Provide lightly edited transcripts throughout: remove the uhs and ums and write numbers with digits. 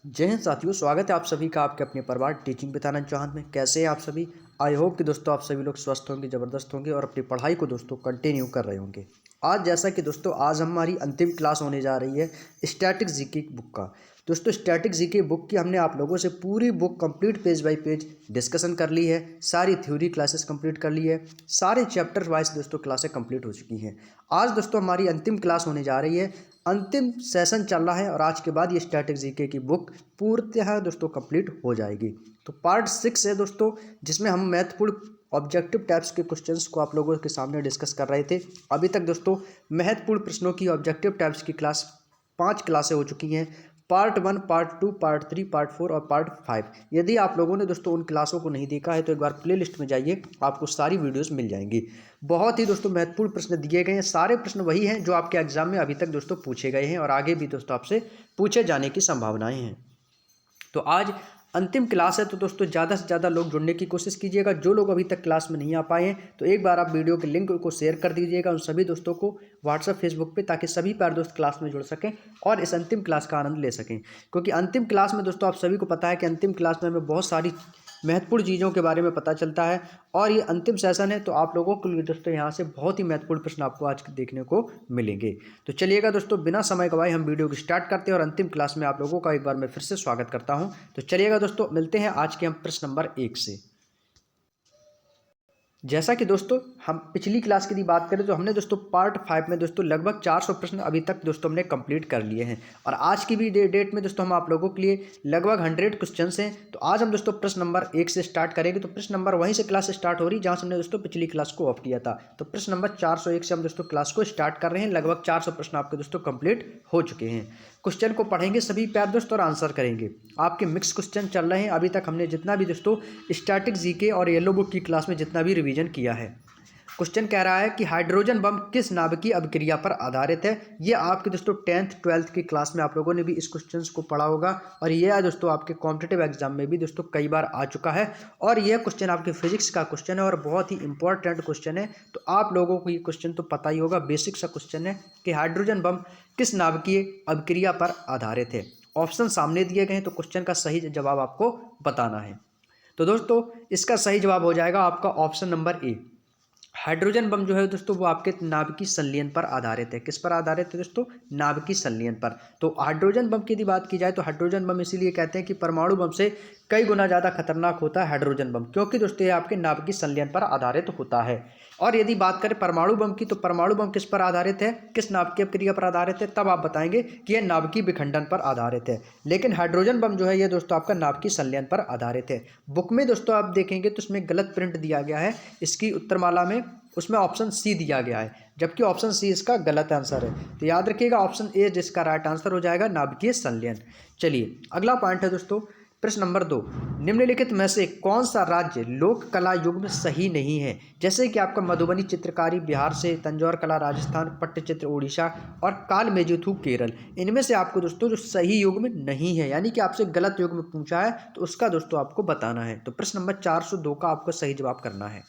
जय हिंद साथियों, स्वागत है आप सभी का आपके अपने परिवार टीचिंग विद आनंद चौहान में। कैसे हैं आप सभी? आई होप कि दोस्तों आप सभी लोग स्वस्थ होंगे, ज़बरदस्त होंगे और अपनी पढ़ाई को दोस्तों कंटिन्यू कर रहे होंगे। आज जैसा कि दोस्तों आज हमारी अंतिम क्लास होने जा रही है स्टैटिक जीके बुक का। दोस्तों स्टैटिक जीके बुक की हमने आप लोगों से पूरी book complete page bye page discussion कर ली है, सारी थ्योरी क्लासेस कंप्लीट कर ली है, सारे चैप्टर वाइज दोस्तों क्लासें कंप्लीट हो चुकी हैं। आज दोस्तों हमारी अंतिम क्लास होने जा रही है, अंतिम सेशन चल रहा है और आज के बाद ये स्टैटिक जीके की बुक पूर्णतः दोस्तों कंप्लीट हो जाएगी। तो पार्ट 6 है दोस्तों, जिसमें हम महत्वपूर्ण ऑब्जेक्टिव टाइप्स के क्वेश्चंस को आप लोगों के सामने डिस्कस कर रहे थे। अभी तक दोस्तों महत्वपूर्ण प्रश्नों की ऑब्जेक्टिव टाइप्स की क्लास 5 क्लासें हो चुकी हैं। पार्ट 1, पार्ट 2, पार्ट 3, पार्ट 4 और पार्ट 5। यदि आप लोगों ने दोस्तों उन क्लासों को नहीं देखा है तो एक बार प्ले लिस्ट में जाइए, आपको सारी वीडियोस मिल जाएंगी। बहुत ही दोस्तों महत्वपूर्ण प्रश्न दिए गए हैं, सारे प्रश्न वही हैं जो आपके एग्जाम में अभी तक दोस्तों पूछे गए हैं और आगे भी दोस्तों आपसे पूछे जाने की संभावनाएं हैं। तो आज अंतिम क्लास है, तो दोस्तों ज़्यादा से ज़्यादा लोग जुड़ने की कोशिश कीजिएगा। जो लोग अभी तक क्लास में नहीं आ पाए हैं तो एक बार आप वीडियो के लिंक को शेयर कर दीजिएगा उन सभी दोस्तों को व्हाट्सएप फेसबुक पे, ताकि सभी प्यारे दोस्त क्लास में जुड़ सकें और इस अंतिम क्लास का आनंद ले सकें। क्योंकि अंतिम क्लास में दोस्तों आप सभी को पता है कि अंतिम क्लास में हमें बहुत सारी महत्वपूर्ण चीज़ों के बारे में पता चलता है और ये अंतिम सेशन है, तो आप लोगों के लिए दोस्तों यहाँ से बहुत ही महत्वपूर्ण प्रश्न आपको आज देखने को मिलेंगे। तो चलिएगा दोस्तों, बिना समय गवाए हम वीडियो को स्टार्ट करते हैं और अंतिम क्लास में आप लोगों का एक बार मैं फिर से स्वागत करता हूँ। तो चलिएगा दोस्तों, मिलते हैं आज के हम प्रश्न नंबर 1 से। जैसा कि दोस्तों हम पिछली क्लास की यदि बात करें तो हमने दोस्तों पार्ट 5 में दोस्तों लगभग 400 प्रश्न अभी तक दोस्तों हमने कंप्लीट कर लिए हैं और आज की भी डेट में दोस्तों हम आप लोगों के लिए लगभग 100 क्वेश्चंस हैं। तो आज हम दोस्तों प्रश्न नंबर 1 से स्टार्ट करेंगे। तो प्रश्न नंबर वहीं से क्लास स्टार्ट हो रही जहाँ से हमने दोस्तों पिछली क्लास को ऑफ किया था। तो प्रश्न नंबर 401 से हम दोस्तों क्लास को स्टार्ट कर रहे हैं। लगभग 400 प्रश्न आपके दोस्तों कंप्लीट हो चुके हैं। क्वेश्चन को पढ़ेंगे सभी प्यार दोस्त और आंसर करेंगे। आपके मिक्स क्वेश्चन चल रहे हैं। अभी तक हमने जितना भी दोस्तों स्टैटिक जीके और येलो बुक की क्लास में जितना भी रिवीजन किया है। क्वेश्चन कह रहा है कि हाइड्रोजन बम किस नाभिकीय अभिक्रिया पर आधारित है। ये आपके दोस्तों 10th 12th की क्लास में आप लोगों ने भी इस क्वेश्चन को पढ़ा होगा और यह दोस्तों आपके कॉम्पिटिटिव एग्जाम में भी दोस्तों कई बार आ चुका है और यह क्वेश्चन आपके फिजिक्स का क्वेश्चन है और बहुत ही इंपॉर्टेंट क्वेश्चन है। तो आप लोगों को ये क्वेश्चन तो पता ही होगा, बेसिक सा क्वेश्चन है कि हाइड्रोजन बम किस नाभिकीय अभिक्रिया पर आधारित है। ऑप्शन सामने दिए गए हैं, तो क्वेश्चन का सही जवाब आपको बताना है। तो दोस्तों इसका सही जवाब हो जाएगा आपका option number A. Hydrogen bomb जो है दोस्तों वो आपके नाभिकीय संलयन पर आधारित है। किस पर आधारित है दोस्तों? नाभिकीय संलयन पर। तो हाइड्रोजन बम की यदि बात की जाए तो हाइड्रोजन बम इसीलिए कहते हैं कि परमाणु बम से कई गुना ज़्यादा खतरनाक होता है हाइड्रोजन बम, क्योंकि दोस्तों ये आपके नाभिकीय संलयन पर आधारित होता है। और यदि बात करें परमाणु बम की, तो परमाणु बम किस पर आधारित है, किस नाभिकीय क्रिया पर आधारित है, तब आप बताएंगे कि यह नाभिकीय विखंडन पर आधारित है। लेकिन हाइड्रोजन बम जो है ये दोस्तों आपका नाभिकीय संलयन पर आधारित है। बुक में दोस्तों आप देखेंगे तो इसमें गलत प्रिंट दिया गया है इसकी उत्तरमाला में, उसमें ऑप्शन सी दिया गया है, जबकि ऑप्शन सी इसका गलत आंसर है। तो याद रखिएगा ऑप्शन ए जिसका राइट आंसर हो जाएगा नाभिकीय संलयन। चलिए अगला पॉइंट है दोस्तों, प्रश्न नंबर 2। निम्नलिखित में से कौन सा राज्य लोक कला युग में सही नहीं है? जैसे कि आपका मधुबनी चित्रकारी बिहार से, तंजौर कला राजस्थान, पट्टचित्र उड़ीसा और कालमेजुथु केरल। इनमें से आपको दोस्तों जो सही युग में नहीं है, यानी कि आपसे गलत युग में पूछा है, तो उसका दोस्तों आपको बताना है। तो प्रश्न नंबर 402 का आपको सही जवाब करना है।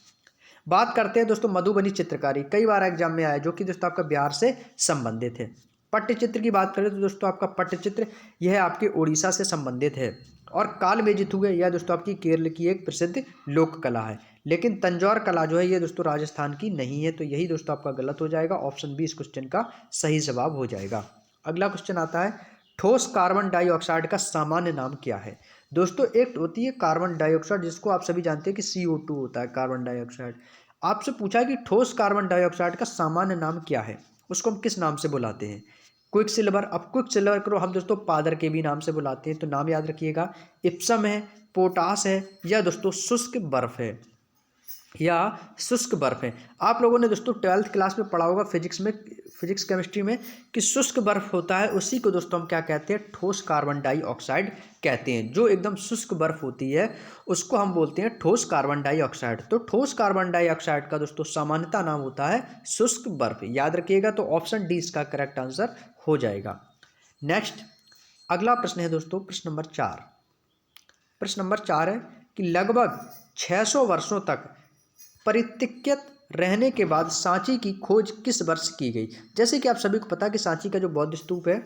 बात करते हैं दोस्तों मधुबनी चित्रकारी, कई बार एग्जाम में आया, जो कि दोस्तों आपका बिहार से संबंधित है। पट्टचित्र की बात करें तो दोस्तों आपका पट्टचित्र यह आपके उड़ीसा से संबंधित है और कालमेजुथु है यह दोस्तों आपकी केरल की एक प्रसिद्ध लोक कला है। लेकिन तंजौर कला जो है ये दोस्तों राजस्थान की नहीं है, तो यही दोस्तों आपका गलत हो जाएगा। ऑप्शन बी इस क्वेश्चन का सही जवाब हो जाएगा। अगला क्वेश्चन आता है, ठोस कार्बन डाइऑक्साइड का सामान्य नाम क्या है? दोस्तों एक होती है कार्बन डाइऑक्साइड, जिसको आप सभी जानते हैं कि CO2 होता है कार्बन डाइऑक्साइड। आपसे पूछा कि ठोस कार्बन डाइऑक्साइड का सामान्य नाम क्या है, उसको हम किस नाम से बुलाते हैं? Quick silver. अब क्विक सिल्वर को हम दोस्तों पादर के भी नाम से बुलाते हैं, तो नाम याद रखिएगा। इप्सम है, पोटास है, या दोस्तों शुष्क बर्फ है, या शुष्क बर्फ है। आप लोगों ने दोस्तों 12th क्लास में पढ़ा होगा फिजिक्स में, फिजिक्स केमिस्ट्री में, कि शुष्क बर्फ होता है उसी को दोस्तों हम क्या कहते हैं, ठोस कार्बन डाइऑक्साइड कहते हैं। जो एकदम शुष्क बर्फ होती है उसको हम बोलते हैं ठोस कार्बन डाइऑक्साइड। तो ठोस कार्बन डाइऑक्साइड का दोस्तों सामान्यता नाम होता है शुष्क बर्फ, याद रखिएगा। तो ऑप्शन डी इसका करेक्ट आंसर हो जाएगा। नेक्स्ट अगला प्रश्न है दोस्तों प्रश्न नंबर 4। प्रश्न नंबर 4 है कि लगभग 600 वर्षों तक परित्यक्त रहने के बाद सांची की खोज किस वर्ष की गई? जैसे कि आप सभी को पता है कि सांची का जो बौद्ध स्तूप है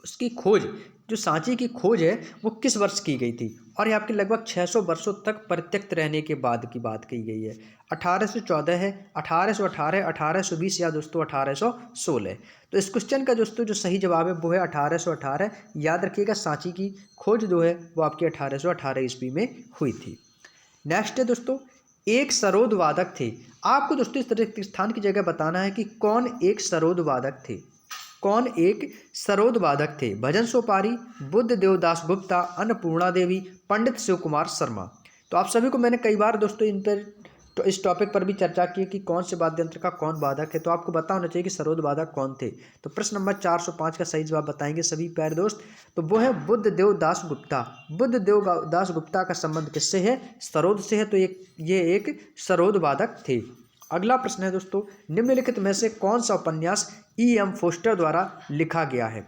उसकी खोज, जो सांची की खोज है वो किस वर्ष की गई थी, और ये आपके लगभग 600 वर्षों तक परित्यक्त रहने के बाद की बात कही गई है। 1814 है, 1818, 1820 या दोस्तों 1816। तो इस क्वेश्चन का दोस्तों जो सही जवाब है वो है 1818। याद रखिएगा, सांची की खोज जो है वो आपकी 1818 ईस्वी में हुई थी। नेक्स्ट है दोस्तों, एक सरोद वादक थे। आपको दोस्तों इस तरह स्थान की जगह बताना है कि कौन एक सरोद वादक थे। कौन एक सरोद वादक थे? भजन सोपारी, बुद्ध देवदास गुप्ता, अन्नपूर्णा देवी, पंडित शिव कुमार शर्मा। तो आप सभी को मैंने कई बार दोस्तों इन पर तो इस टॉपिक पर भी चर्चा की कि कौन से वाद्य यंत्र का कौन वादक है, तो आपको पता होना चाहिए कि सरोद वादक कौन थे। तो प्रश्न नंबर 405 का सही जवाब बताएंगे सभी प्यारे दोस्त। तो वो है बुद्ध देवदास गुप्ता। बुद्ध देवदास गुप्ता का संबंध किससे है? सरोद से है। तो ये एक सरोद वादक थे। अगला प्रश्न है दोस्तों, निम्नलिखित में से कौन सा उपन्यास E.M. फोस्टर द्वारा लिखा गया है?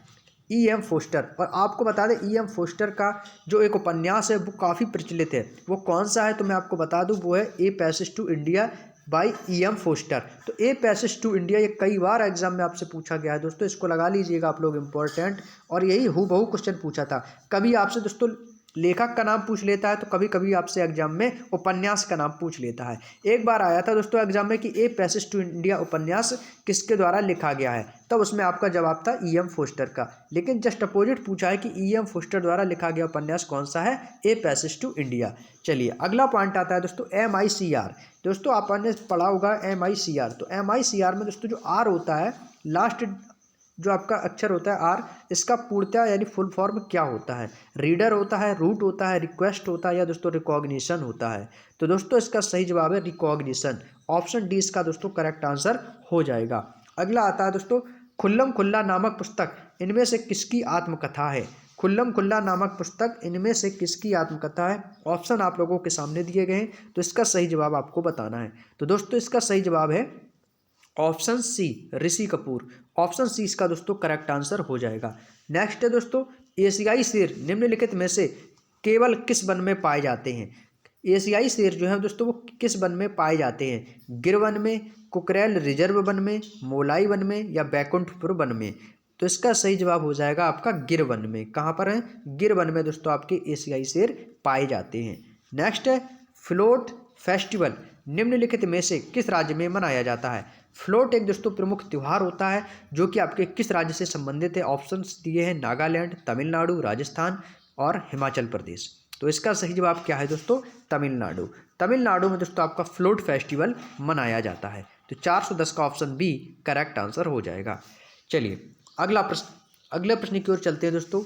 E.M. फोस्टर, और आपको बता दें E.M. फोस्टर का जो एक उपन्यास है वो काफ़ी प्रचलित है। वो कौन सा है तो मैं आपको बता दूं, वो है a passage to India by E.M. Forster. तो ए पैसेज टू इंडिया ये कई बार एग्जाम में आपसे पूछा गया है दोस्तों, इसको लगा लीजिएगा आप लोग इंपॉर्टेंट। और यही हूबहू क्वेश्चन पूछा था। कभी आपसे दोस्तों लेखक का नाम पूछ लेता है, तो कभी कभी आपसे एग्जाम में उपन्यास का नाम पूछ लेता है। एक बार आया था दोस्तों एग्जाम में कि ए पैसेज टू इंडिया उपन्यास किसके द्वारा लिखा गया है, तब उसमें आपका जवाब था E.M. फोस्टर का। लेकिन जस्ट अपोजिट पूछा है कि E.M. फोस्टर द्वारा लिखा गया उपन्यास कौन सा है? A passage to India. चलिए अगला पॉइंट आता है दोस्तों MICR। दोस्तों आपने पढ़ा होगा MICR। तो MICR में दोस्तों जो R होता है, लास्ट जो आपका अक्षर होता है R, इसका पूर्णतः यानी फुल फॉर्म क्या होता है? रीडर होता है, रूट होता है, रिक्वेस्ट होता है, या दोस्तों रिकॉग्निशन होता है? तो दोस्तों इसका सही जवाब है रिकॉग्निशन। ऑप्शन डी इसका दोस्तों करेक्ट आंसर हो जाएगा। अगला आता है दोस्तों, खुल्लम खुल्ला नामक पुस्तक इनमें से किसकी आत्मकथा है? खुल्लम खुल्ला नामक पुस्तक इनमें से किसकी आत्मकथा है? ऑप्शन आप लोगों के सामने दिए गए हैं, तो इसका सही जवाब आपको बताना है। तो दोस्तों इसका सही जवाब है option C, Rishi Kapoor. Option C इसका दोस्तों करेक्ट आंसर हो जाएगा। नेक्स्ट है दोस्तों, एशियाई शेर निम्नलिखित में से केवल किस वन में पाए जाते हैं? एशियाई शेर जो है दोस्तों वो किस वन में पाए जाते हैं? गिर वन में, कुकरेल रिजर्व वन में, मोलाई वन में, या बैकुंठपुर वन में? तो इसका सही जवाब हो जाएगा आपका गिर वन में। कहाँ पर है? गिर वन में दोस्तों आपके एशियाई शेर पाए जाते हैं। नेक्स्ट है, फ्लोट फेस्टिवल निम्नलिखित में से किस राज्य में मनाया जाता है? फ्लोट एक दोस्तों प्रमुख त्यौहार होता है जो कि आपके किस राज्य से संबंधित है? ऑप्शंस दिए हैं नागालैंड, तमिलनाडु, राजस्थान और हिमाचल प्रदेश। तो इसका सही जवाब क्या है दोस्तों? तमिलनाडु। तमिलनाडु में दोस्तों आपका फ्लोट फेस्टिवल मनाया जाता है। तो 410 का ऑप्शन बी करेक्ट आंसर हो जाएगा। चलिए अगले प्रश्न की ओर चलते हैं दोस्तों।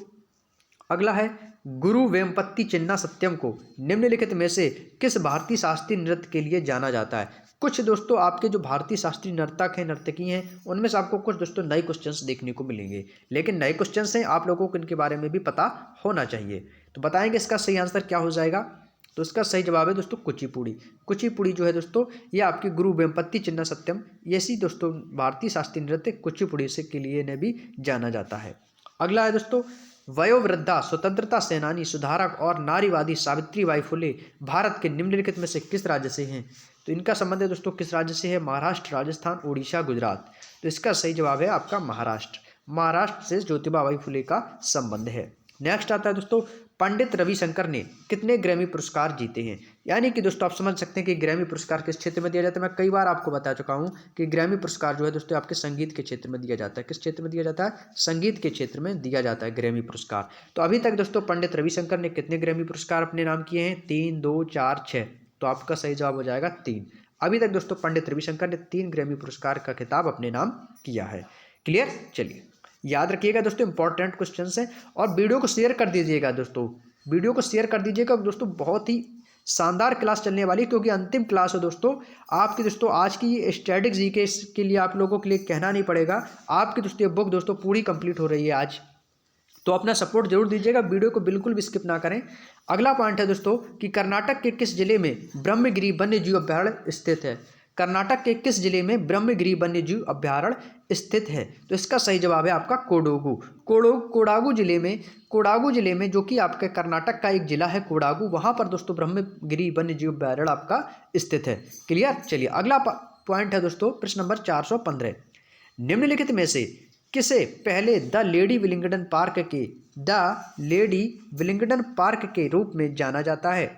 अगला है, गुरु वेम्पति चिन्ना सत्यम को निम्नलिखित में से किस भारतीय शास्त्रीय नृत्य के लिए जाना जाता है? कुछ दोस्तों आपके जो भारतीय शास्त्रीय नर्तक हैं, नर्तकी हैं, उनमें से आपको कुछ दोस्तों नए क्वेश्चंस देखने को मिलेंगे। लेकिन नए क्वेश्चंस हैं, आप लोगों को इनके बारे में भी पता होना चाहिए। तो बताएंगे इसका सही आंसर क्या हो जाएगा। तो इसका सही जवाब है दोस्तों कुचिपुड़ी। कुचिपुड़ी जो है दोस्तों ये आपके गुरु वेम्पति चिन्ना सत्यम, ऐसी दोस्तों भारतीय शास्त्रीय नृत्य कुचिपुड़ी से के लिए ने भी जाना जाता है। अगला है दोस्तों, वयोवृद्धा स्वतंत्रता सेनानी, सुधारक और नारीवादी सावित्रीबाई फुले भारत के निम्नलिखित में से किस राज्य से हैं? तो इनका संबंध है दोस्तों किस राज्य से है? महाराष्ट्र, राजस्थान, उड़ीसा, गुजरात। तो इसका सही जवाब है आपका महाराष्ट्र। महाराष्ट्र से ज्योतिबा फुले का संबंध है। नेक्स्ट आता है दोस्तों, पंडित रविशंकर ने कितने ग्रैमी पुरस्कार जीते हैं? यानी कि दोस्तों आप समझ सकते हैं कि ग्रैमी पुरस्कार किस क्षेत्र में दिया जाता है। मैं कई बार आपको बता चुका हूं कि ग्रैमी पुरस्कार जो है दोस्तों आपके संगीत के क्षेत्र में दिया जाता है। किस क्षेत्र में दिया जाता है? संगीत के क्षेत्र में दिया जाता है ग्रैमी पुरस्कार। तो अभी तक दोस्तों पंडित रविशंकर ने कितने ग्रैमी पुरस्कार अपने नाम किए हैं? 3, 2, 4, 6। तो आपका सही जवाब हो जाएगा 3। अभी तक दोस्तों पंडित रविशंकर ने 3 ग्रैमी पुरस्कार का खिताब अपने नाम किया है। क्लियर? चलिए याद रखिएगा दोस्तों इंपॉर्टेंट क्वेश्चंस हैं, और वीडियो को शेयर कर दीजिएगा दोस्तों। वीडियो को शेयर कर दीजिएगा दोस्तों, बहुत ही शानदार क्लास चलने वाली, क्योंकि अंतिम क्लास है दोस्तों आपकी। दोस्तों आज की स्टैटिक जीके के लिए आप लोगों के लिए कहना नहीं पड़ेगा, आपकी दोस्तों ये बुक दोस्तों पूरी कंप्लीट हो रही है आज। तो अपना सपोर्ट जरूर दीजिएगा, वीडियो को बिल्कुल भी स्किप ना करें। अगला पॉइंट है दोस्तों कि कर्नाटक के किस जिले में ब्रह्मगिरी वन्यजीव अभयारण्य स्थित है? कर्नाटक के किस जिले में ब्रह्मगिरी वन्यजीव अभयारण्य स्थित है? तो इसका सही जवाब है आपका कोडागू। कोडागू जिले में जो कि आपके कर्नाटक का एक जिला है कोडागू, वहां पर दोस्तों ब्रह्मगिरी वन्यजीव अभयारण्य आपका स्थित है। क्लियर? चलिए अगला पॉइंट है दोस्तों प्रश्न नंबर 415। निम्नलिखित में से किसे पहले द लेडी विलिंगडन पार्क के रूप में जाना जाता है?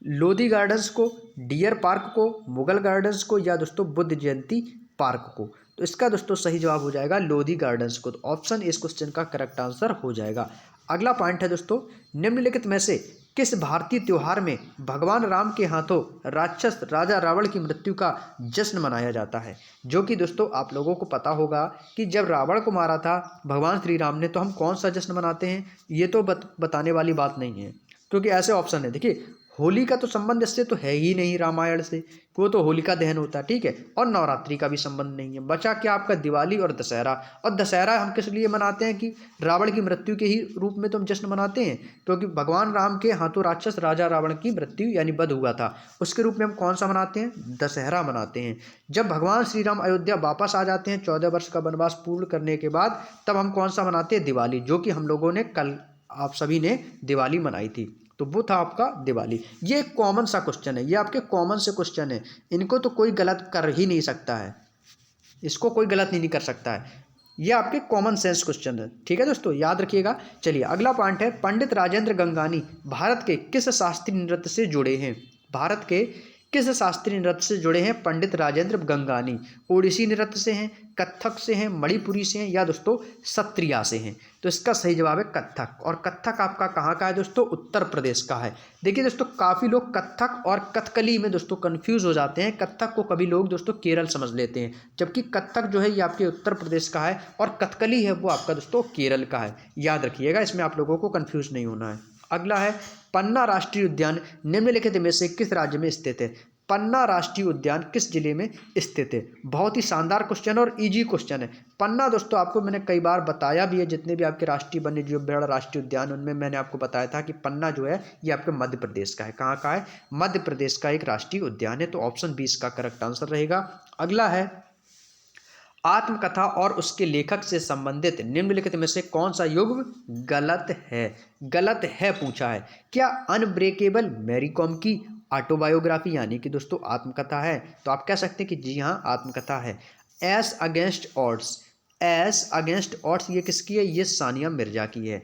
लोधी गार्डन्स को, डियर पार्क को, मुगल गार्डन्स को, या दोस्तों बुद्ध जयंती पार्क को? तो इसका दोस्तों सही जवाब हो जाएगा लोधी गार्डन्स को। तो ऑप्शन इस क्वेश्चन का करेक्ट आंसर हो जाएगा। अगला पॉइंट है दोस्तों, निम्नलिखित में से किस भारतीय त्योहार में भगवान राम के हाथों राक्षस राजा रावण की मृत्यु का जश्न मनाया जाता है? जो कि दोस्तों आप लोगों को पता होगा कि जब रावण को मारा था भगवान श्री राम ने, तो हम कौन सा जश्न मनाते हैं? ये तो बताने वाली बात नहीं है, क्योंकि ऐसे ऑप्शन है। देखिए, होली का तो संबंध इससे तो है ही नहीं रामायण से, वो तो होलिका दहन होता है, ठीक है। और नवरात्रि का भी संबंध नहीं है। बचा क्या आपका दिवाली और दशहरा। और दशहरा हम किस लिए मनाते हैं कि रावण की मृत्यु के ही रूप में तो हम जश्न मनाते हैं, क्योंकि भगवान राम के हाथों राक्षस राजा रावण की मृत्यु यानी वध हुआ था, उसके रूप में हम कौन सा मनाते हैं? दशहरा मनाते हैं। जब भगवान श्री राम अयोध्या वापस आ जाते हैं 14 वर्ष का वनवास पूर्ण करने के बाद, तब हम कौन सा मनाते हैं? दिवाली, जो कि हम लोगों ने कल आप सभी ने दिवाली मनाई थी। तो वो था आपका दिवाली। ये एक कॉमन सा क्वेश्चन है, ये आपके कॉमन से क्वेश्चन है, इनको तो कोई गलत कर ही नहीं सकता है, इसको कोई गलत नहीं कर सकता है। ये आपके कॉमन सेंस क्वेश्चन है, ठीक है दोस्तों, याद रखिएगा। चलिए अगला पॉइंट है, पंडित राजेंद्र गंगानी भारत के किस शास्त्रीय नृत्य से जुड़े हैं? भारत के किस शास्त्रीय नृत्य से जुड़े हैं पंडित राजेंद्र गंगानी? ओडिसी नृत्य से हैं, कथक से हैं, मणिपुरी से हैं, या दोस्तों सत्रिया से हैं? तो इसका सही जवाब है कथक। और कथक आपका कहाँ का है दोस्तों? उत्तर प्रदेश का है। देखिए दोस्तों, काफ़ी लोग कथक और कथकली में दोस्तों कंफ्यूज हो जाते हैं। कथक को कभी लोग दोस्तों केरल समझ लेते हैं, जबकि कथक जो है ये आपके उत्तर प्रदेश का है, और कथकली है वो आपका दोस्तों केरल का है। याद रखिएगा, इसमें आप लोगों को कन्फ्यूज नहीं होना है। अगला है, पन्ना राष्ट्रीय उद्यान निम्नलिखित में से किस राज्य में स्थित है? पन्ना राष्ट्रीय उद्यान किस जिले में स्थित है? बहुत ही शानदार क्वेश्चन और इजी क्वेश्चन है। पन्ना दोस्तों आपको मैंने कई बार बताया भी है, जितने भी आपके राष्ट्रीय वन्य जीव अभ्यारण्य राष्ट्रीय उद्यान, उनमें मैंने आपको बताया था कि पन्ना जो है ये आपके मध्य प्रदेश का है। कहाँ का है? मध्य प्रदेश का एक राष्ट्रीय उद्यान है। तो ऑप्शन 20 का करेक्ट आंसर रहेगा। अगला है, आत्मकथा और उसके लेखक से संबंधित निम्नलिखित में से कौन सा युग्म गलत है? गलत है पूछा है। क्या अनब्रेकेबल मैरी कॉम की ऑटोबायोग्राफी यानी कि दोस्तों आत्मकथा है? तो आप कह सकते हैं कि जी हाँ, आत्मकथा है। S against odds, S against odds ये किसकी है? ये सानिया मिर्जा की है।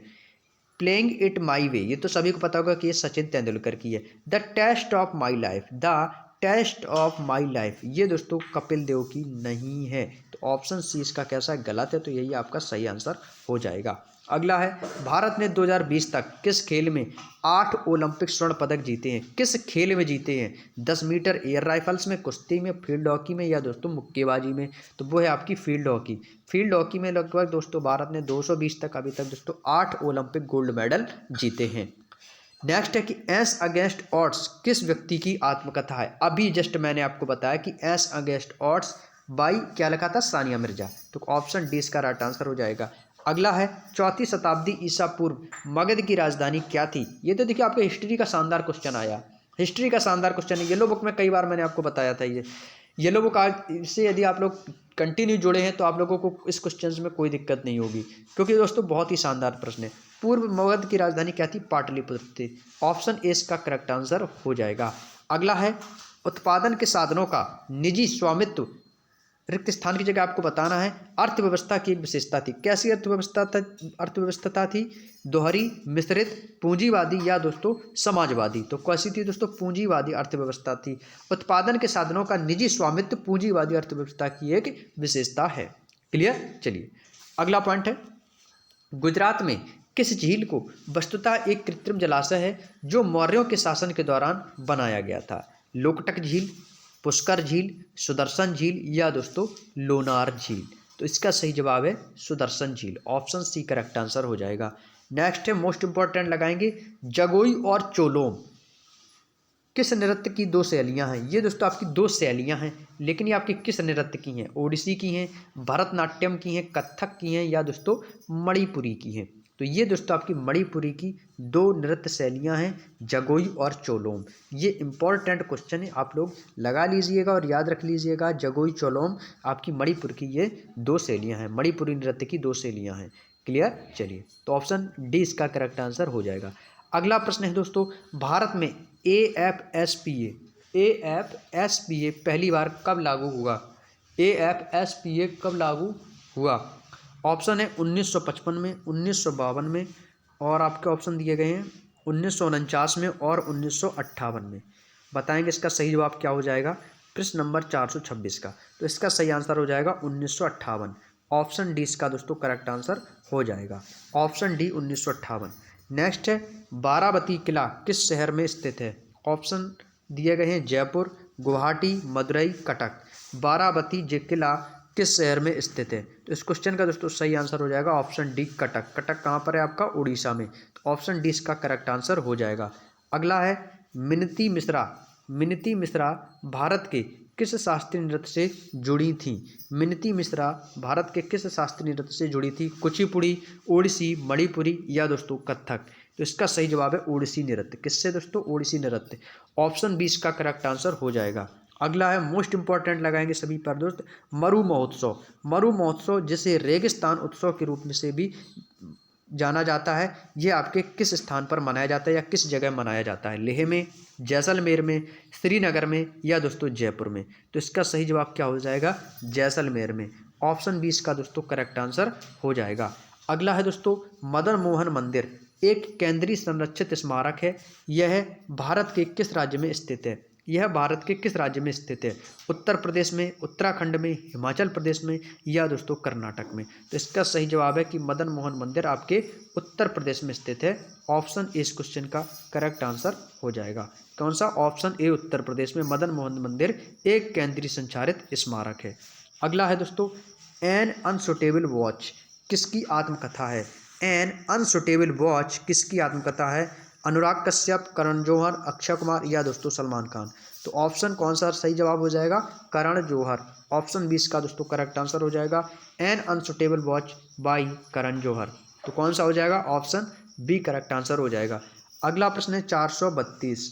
प्लेइंग इट माई वे, ये तो सभी को पता होगा कि ये सचिन तेंदुलकर की है। The test of my life, the test of my life ये दोस्तों कपिल देव की नहीं है। तो ऑप्शन सी इसका कैसा है? गलत है। तो यही आपका सही आंसर हो जाएगा। अगला है, भारत ने 2020 तक किस खेल में 8 ओलंपिक स्वर्ण पदक जीते हैं? किस खेल में जीते हैं? 10 मीटर एयर राइफल्स में, कुश्ती में, फील्ड हॉकी में, या दोस्तों मुक्केबाजी में? तो वो है आपकी फील्ड हॉकी। फील्ड हॉकी में लगभग दोस्तों भारत ने 220 तक अभी तक दोस्तों 8 ओलंपिक गोल्ड मेडल जीते हैं। नेक्स्ट है कि एस अगेंस्ट ऑड्स किस व्यक्ति की आत्मकथा है? अभी जस्ट मैंने आपको बताया कि एस अगेंस्ट ऑड्स बाई क्या लिखा था? सानिया मिर्जा। तो ऑप्शन डी इसका राइट आंसर हो जाएगा। अगला है, 4वीं शताब्दी ईसा पूर्व मगध की राजधानी क्या थी? ये तो देखिए आपके हिस्ट्री का शानदार क्वेश्चन आया, हिस्ट्री का शानदार क्वेश्चन है। येलो बुक में कई बार मैंने आपको बताया था। ये येलो बुक से यदि आप लोग कंटिन्यू जुड़े हैं तो आप लोगों को इस क्वेश्चन में कोई दिक्कत नहीं होगी, क्योंकि दोस्तों बहुत ही शानदार प्रश्न है। पूर्व मगध की राजधानी क्या थी? पाटलिपुत्र थी। ऑप्शन ए इसका करेक्ट आंसर हो जाएगा। अगला है, उत्पादन के साधनों का निजी स्वामित्व रिक्त स्थान की जगह आपको बताना है। अर्थव्यवस्था की एक विशेषता थी। कैसी अर्थव्यवस्था थी? दोहरी, मिश्रित, पूंजीवादी, या दोस्तों समाजवादी? तो कैसी थी दोस्तों? पूंजीवादी अर्थव्यवस्था थी। उत्पादन के साधनों का निजी स्वामित्व पूंजीवादी अर्थव्यवस्था की एक विशेषता है। क्लियर? चलिए अगला पॉइंट है, गुजरात में किस झील को वस्तुतः एक कृत्रिम जलाशय है जो मौर्यों के शासन के दौरान बनाया गया था? लोकटक झील, पुष्कर झील, सुदर्शन झील, या दोस्तों लोनार झील? तो इसका सही जवाब है सुदर्शन झील। ऑप्शन सी करेक्ट आंसर हो जाएगा। नेक्स्ट है, मोस्ट इंपॉर्टेंट लगाएंगे, जगोई और चोलोम किस नृत्य की 2 शैलियाँ हैं? ये दोस्तों आपकी 2 शैलियाँ हैं, लेकिन ये आपकी किस नृत्य की हैं? ओडिसी की हैं, भरतनाट्यम की हैं, कथक की हैं, या दोस्तों मणिपुरी की हैं? तो ये दोस्तों आपकी मणिपुरी की 2 नृत्य शैलियाँ हैं, जगोई और चोलोम। ये इंपॉर्टेंट क्वेश्चन है, आप लोग लगा लीजिएगा और याद रख लीजिएगा। जगोई चोलोम आपकी मणिपुर की ये 2 शैलियाँ हैं, मणिपुरी नृत्य की 2 शैलियाँ हैं। क्लियर? चलिए तो ऑप्शन डी इसका करेक्ट आंसर हो जाएगा। अगला प्रश्न है दोस्तों, भारत में AFSPA पहली बार कब लागू हुआ? AFSPA कब लागू हुआ? ऑप्शन है 1955 में, 1952 में, और आपके ऑप्शन दिए गए हैं 1949 में और 1958 में। बताएंगे इसका सही जवाब क्या हो जाएगा प्रश्न नंबर 426 का। तो इसका सही आंसर हो जाएगा 1958। ऑप्शन डी इसका दोस्तों करेक्ट आंसर हो जाएगा, ऑप्शन डी 1958। नेक्स्ट है बाराबती किला किस शहर में स्थित है। ऑप्शन दिए गए हैं जयपुर, गुवाहाटी, मदुरई, कटक। बाराबती जे किला किस शहर में स्थित है। तो इस क्वेश्चन का दोस्तों सही आंसर हो जाएगा ऑप्शन डी कटक। कटक कहाँ पर है आपका, उड़ीसा में। तो ऑप्शन डी इसका करेक्ट आंसर हो जाएगा। अगला है मिनती मिश्रा। मिनती मिश्रा भारत के किस शास्त्रीय नृत्य से जुड़ी थी। मिनती मिश्रा भारत के किस शास्त्रीय नृत्य से जुड़ी थी। कुचिपुड़ी, ओडिसी, मणिपुरी या दोस्तों कथक। तो इसका सही जवाब है ओडिसी नृत्य। किससे दोस्तों, ओडिसी नृत्य। ऑप्शन बी इसका करेक्ट आंसर हो जाएगा। अगला है मोस्ट इंपॉर्टेंट लगाएंगे सभी पर दोस्त, मरु महोत्सव। मरु महोत्सव जिसे रेगिस्तान उत्सव के रूप में से भी जाना जाता है, ये आपके किस स्थान पर मनाया जाता है या किस जगह मनाया जाता है। लेह में, जैसलमेर में, श्रीनगर में या दोस्तों जयपुर में। तो इसका सही जवाब क्या हो जाएगा, जैसलमेर में। ऑप्शन बी इसका दोस्तों करेक्ट आंसर हो जाएगा। अगला है दोस्तों मदन मोहन मंदिर एक केंद्रीय संरक्षित स्मारक है। यह भारत के किस राज्य में स्थित है। यह भारत के किस राज्य में स्थित है। उत्तर प्रदेश में, उत्तराखंड में, हिमाचल प्रदेश में या दोस्तों कर्नाटक में। तो इसका सही जवाब है कि मदन मोहन मंदिर आपके उत्तर प्रदेश में स्थित है। ऑप्शन ए इस क्वेश्चन का करेक्ट आंसर हो जाएगा। कौन सा, ऑप्शन ए उत्तर प्रदेश में मदन मोहन मंदिर एक केंद्रीय संचारित स्मारक है। अगला है दोस्तों एन अनसुटेबल वॉच किसकी आत्मकथा है। एन अनसुटेबल वॉच किसकी आत्मकथा है। अनुराग कश्यप, करण जौहर, अक्षय कुमार या दोस्तों सलमान खान। तो ऑप्शन कौन सा सही जवाब हो जाएगा, करण जौहर। ऑप्शन 20 का दोस्तों करेक्ट आंसर हो जाएगा N unsuitable watch by Karan Johar. तो कौन सा हो जाएगा, ऑप्शन बी करेक्ट आंसर हो जाएगा। अगला प्रश्न है 432।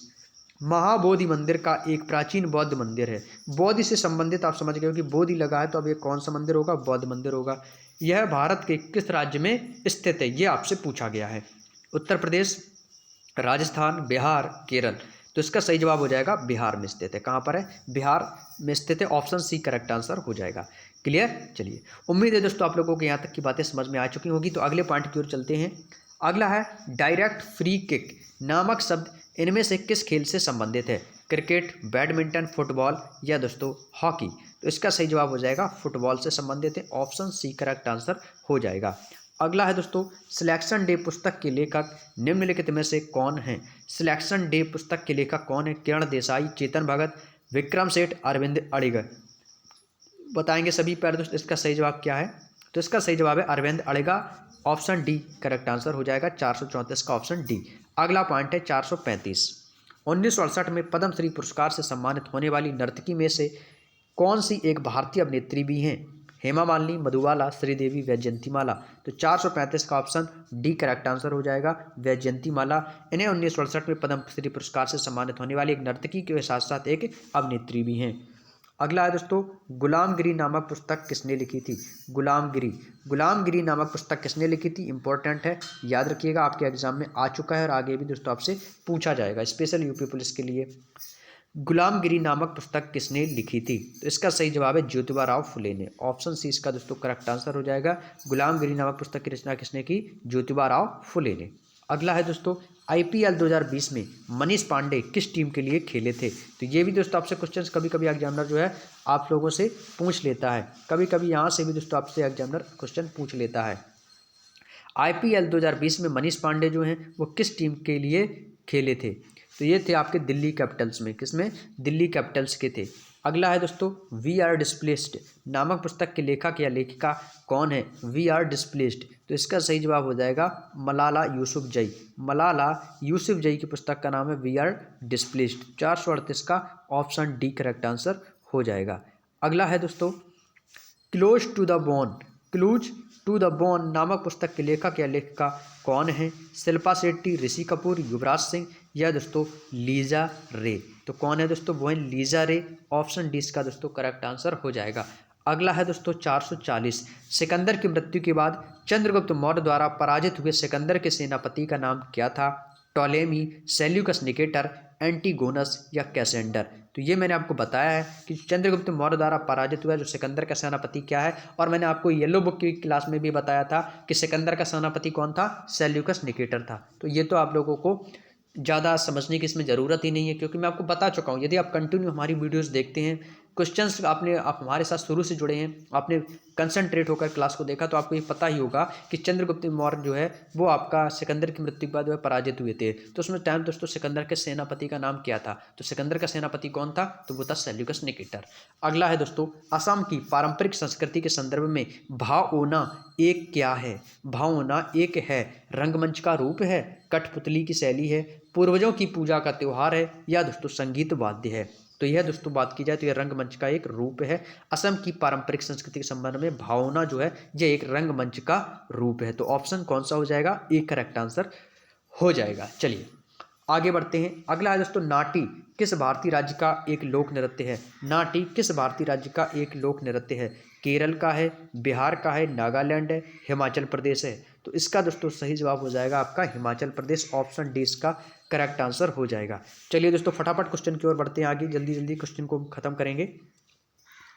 महाबोधि मंदिर का एक प्राचीन बौद्ध मंदिर है। बोधि से संबंधित आप समझ गए हो कि बोधि लगा है, तो अब ये कौन सा मंदिर होगा, बौद्ध मंदिर होगा। यह भारत के किस राज्य में स्थित है, ये आपसे पूछा गया है। उत्तर प्रदेश, राजस्थान, बिहार, केरल। तो इसका सही जवाब हो जाएगा बिहार में स्थित है। कहाँ पर है, बिहार में स्थित है। ऑप्शन सी करेक्ट आंसर हो जाएगा। क्लियर, चलिए उम्मीद है दोस्तों आप लोगों को यहाँ तक की बातें समझ में आ चुकी होगी। तो अगले पॉइंट की ओर चलते हैं। अगला है डायरेक्ट फ्री किक नामक शब्द इनमें से किस खेल से संबंधित है। क्रिकेट, बैडमिंटन, फुटबॉल या दोस्तों हॉकी। तो इसका सही जवाब हो जाएगा फुटबॉल से संबंधित है। ऑप्शन सी करेक्ट आंसर हो जाएगा। अगला है दोस्तों सिलेक्शन डे पुस्तक के लेखक निम्नलिखित में से कौन है। सिलेक्शन डे पुस्तक के लेखक कौन है। किरण देसाई, चेतन भगत, विक्रम सेठ, अरविंद अड़िगा। बताएंगे सभी पैर दोस्त इसका सही जवाब क्या है। तो इसका सही जवाब है Arvind Adiga. Option D correct answer हो जाएगा 434 का ऑप्शन डी। अगला पॉइंट है 435। 1968 में पद्मश्री पुरस्कार से सम्मानित होने वाली नर्तकी में से कौन सी एक भारतीय अभिनेत्री भी हैं। हेमा मालिनी, मधुबाला, श्रीदेवी, वैजयंतीमाला। तो 435 का ऑप्शन डी करेक्ट आंसर हो जाएगा वैजयंतीमाला। इन्हें 1968 में पद्मश्री पुरस्कार से सम्मानित होने वाली एक नर्तकी के साथ साथ एक अभिनेत्री भी हैं। अगला है दोस्तों गुलामगिरी नामक पुस्तक किसने लिखी थी। गुलामगिरी, गुलामगिरी नामक पुस्तक किसने लिखी थी, इंपॉर्टेंट है, याद रखिएगा, आपके एग्जाम में आ चुका है और आगे भी दोस्तों आपसे पूछा जाएगा स्पेशल यूपी पुलिस के लिए। गुलामगिरी नामक पुस्तक किसने लिखी थी। तो इसका सही जवाब है ज्योतिबा राव फुले ने। ऑप्शन सी इसका दोस्तों करेक्ट आंसर हो जाएगा। गुलामगिरी नामक पुस्तक की रचना किसने की, ज्योतिबा राव फुले ने। अगला है दोस्तों IPL 2020 में मनीष पांडे किस टीम के लिए खेले थे। तो ये भी दोस्तों आपसे क्वेश्चंस कभी कभी एग्जामिनर जो है आप लोगों से पूछ लेता है, कभी कभी यहाँ से भी दोस्तों आपसे एग्जामिनर क्वेश्चन पूछ लेता है। IPL 2020 में मनीष पांडे जो हैं वो किस टीम के लिए खेले थे। तो ये थे आपके दिल्ली कैपिटल्स में, किसमें, दिल्ली कैपिटल्स के थे। अगला है दोस्तों वी आर डिस्प्लेस्ड नामक पुस्तक के लेखक या लेखिका कौन है। वी आर डिस्प्लेस्ड, तो इसका सही जवाब हो जाएगा मलाला यूसुफजई। मलाला यूसुफजई की पुस्तक का नाम है वी आर डिस्प्लेस्ड। 438 का ऑप्शन डी करेक्ट आंसर हो जाएगा। अगला है दोस्तों close to the bone, close to the bone नामक पुस्तक के लेखक या लेखिका कौन है। शिल्पा शेट्टी, ऋषि कपूर, युवराज सिंह या दोस्तों लीजा रे। तो कौन है दोस्तों, वो है लीजा रे। ऑप्शन डी इसका दोस्तों करेक्ट आंसर हो जाएगा। अगला है दोस्तों 440। सिकंदर की मृत्यु के बाद चंद्रगुप्त मौर्य द्वारा पराजित हुए सिकंदर के सेनापति का नाम क्या था। टॉलेमी, सेल्यूकस निकेटर, एंटीगोनस या कैसेंडर। तो ये मैंने आपको बताया है कि चंद्रगुप्त मौर्य द्वारा पराजित हुआ जो सिकंदर का सेनापति क्या है। और मैंने आपको येलो बुक की क्लास में भी बताया था कि सिकंदर का सेनापति कौन था, सेल्यूकस निकेटर था। तो ये तो आप लोगों को ज़्यादा समझने की इसमें ज़रूरत ही नहीं है, क्योंकि मैं आपको बता चुका हूँ। यदि आप कंटिन्यू हमारी वीडियोस देखते हैं, क्वेश्चंस आप हमारे साथ शुरू से जुड़े हैं, आपने कंसंट्रेट होकर क्लास को देखा, तो आपको ये पता ही होगा कि चंद्रगुप्त मौर्य जो है वो आपका सिकंदर की मृत्यु के बाद जो है पराजित हुए थे। तो उसमें टाइम दोस्तों सिकंदर के सेनापति का नाम क्या था, तो सिकंदर का सेनापति कौन था, तो वो था सेल्यूकस निकेटर। अगला है दोस्तों, असम की पारंपरिक संस्कृति के संदर्भ में भाओना एक क्या है। भाओना एक है रंगमंच का रूप है, कठपुतली की शैली है, पूर्वजों की पूजा का त्यौहार है, या दोस्तों संगीत वाद्य है। तो यह दोस्तों बात की जाए तो यह रंगमंच का एक रूप है। असम की पारंपरिक संस्कृति के संबंध में भावना जो है यह एक रंगमंच का रूप है। तो ऑप्शन कौन सा हो जाएगा, एक करेक्ट आंसर हो जाएगा। चलिए आगे बढ़ते हैं। अगला है दोस्तों, नाटी किस भारतीय राज्य का एक लोक नृत्य है। नाटी किस भारतीय राज्य का एक लोक नृत्य है। केरल का है, बिहार का है, नागालैंड है, हिमाचल प्रदेश है। तो इसका दोस्तों सही जवाब हो जाएगा आपका हिमाचल प्रदेश। ऑप्शन डी इसका करेक्ट आंसर हो जाएगा। चलिए दोस्तों फटाफट क्वेश्चन की ओर बढ़ते हैं आगे, जल्दी जल्दी क्वेश्चन को खत्म करेंगे।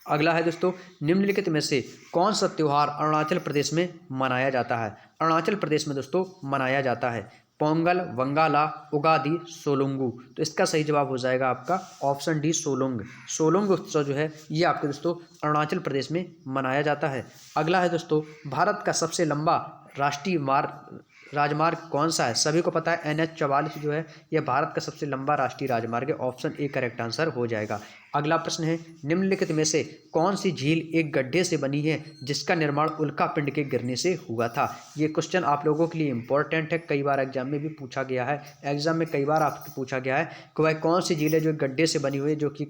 अगला है दोस्तों, निम्नलिखित में से कौन सा त्यौहार अरुणाचल प्रदेश में मनाया जाता है। अरुणाचल प्रदेश में दोस्तों मनाया जाता है पोंगल, वंगाला, उगादि, सोलुंगू। तो इसका सही जवाब हो जाएगा आपका ऑप्शन डी सोलुंग। सोलुंग उत्सव जो है ये आपके दोस्तों अरुणाचल प्रदेश में मनाया जाता है। अगला है दोस्तों, भारत का सबसे लंबा राष्ट्रीय राजमार्ग कौन सा है। सभी को पता है NH-44 जो है यह भारत का सबसे लंबा राष्ट्रीय राजमार्ग है। ऑप्शन ए करेक्ट आंसर हो जाएगा। अगला प्रश्न है, निम्नलिखित में से कौन सी झील एक गड्ढे से बनी है जिसका निर्माण उल्का पिंड के गिरने से हुआ था। ये क्वेश्चन आप लोगों के लिए इंपॉर्टेंट है, कई बार एग्जाम में भी पूछा गया है। एग्जाम में कई बार आपको पूछा गया है कि वह कौन सी झील है जो एक गड्ढे से बनी हुई है जो कि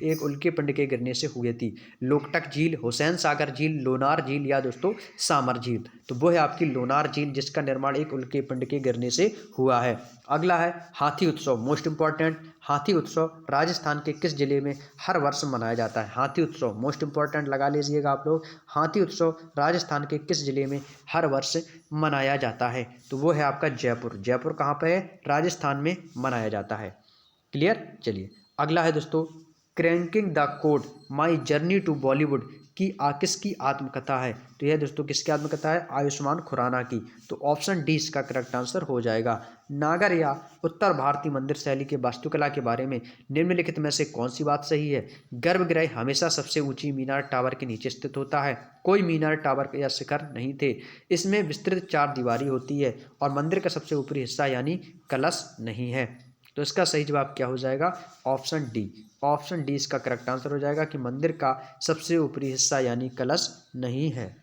एक उल्के पिंड के गिरने से हुई थी। लोकटक झील, हुसैन सागर झील, लोनार झील, या दोस्तों सामर झील। तो वो है आपकी लोनार झील जिसका निर्माण एक उल्के पिंड के गिरने से हुआ है। अगला है हाथी उत्सव, मोस्ट इंपॉर्टेंट। हाथी उत्सव राजस्थान के किस जिले में हर वर्ष मनाया जाता है। हाथी उत्सव मोस्ट इंपॉर्टेंट लगा लीजिएगा आप लोग। हाथी उत्सव राजस्थान के किस जिले में हर वर्ष मनाया जाता है, तो वो है आपका जयपुर। जयपुर कहाँ पे है, राजस्थान में मनाया जाता है। क्लियर। चलिए अगला है दोस्तों, cracking the code my journey to Bollywood की किसकी आत्मकथा है। तो यह दोस्तों किसकी आत्मकथा है, आयुष्मान खुराना की। तो ऑप्शन डी इसका करेक्ट आंसर हो जाएगा। नागर या उत्तर भारतीय मंदिर शैली के वास्तुकला के बारे में निम्नलिखित में से कौन सी बात सही है। गर्भगृह हमेशा सबसे ऊंची मीनार टावर के नीचे स्थित होता है, कोई मीनार टावर या शिखर नहीं थे, इसमें विस्तृत 4 दीवारी होती है, और मंदिर का सबसे ऊपरी हिस्सा यानी कलश नहीं है। तो इसका सही जवाब क्या हो जाएगा, ऑप्शन डी। ऑप्शन डी इसका करेक्ट आंसर हो जाएगा कि मंदिर का सबसे ऊपरी हिस्सा यानी कलश नहीं है।